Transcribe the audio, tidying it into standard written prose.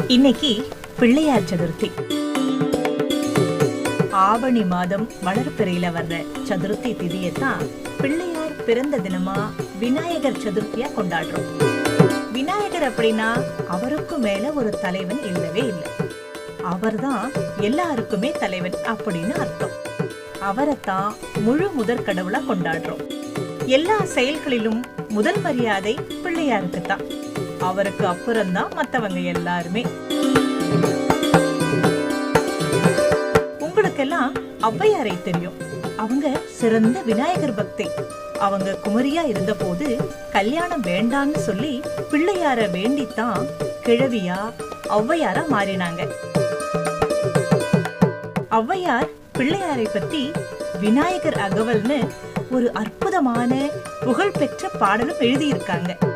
இன்னைக்கு பிள்ளையார் சதுர்த்தி. ஆவணி மாதம் வளர்பிறையில வர்ற சதுர்த்தி திதியத்தான் பிள்ளையார் பிறந்த தினமா விநாயகர் சதுர்த்தியா கொண்டாடுறோம். விநாயகர் அப்படின்னா அவருக்கு மேல ஒரு தலைவன் இல்லவே இல்லை. அவர்தான் எல்லாருக்குமே தலைவன் அப்படின்னு அர்த்தம். அவரைத்தான் முழு முதற் கடவுளா கொண்டாடுறோம். எல்லா செயல்களிலும் முதல் மரியாதை பிள்ளையாருக்குத்தான். அவருக்கு அப்புறம்தான் மற்றவங்க எல்லாருமே. உங்களுக்கெல்லாம் ஔவையாரை தெரியும். அவங்க சிறந்த விநாயகர் பக்தை. அவங்க குமரியா இருந்த போது கல்யாணம் வேண்டான்னு சொல்லி பிள்ளையார வேண்டித்தான் கிழவியா ஔவையாரா மாறினாங்க. ஔவையார் பிள்ளையாரை பத்தி விநாயகர் அகவல்னு ஒரு அற்புதமான புகழ்பெற்ற பாடலும் எழுதியிருக்காங்க.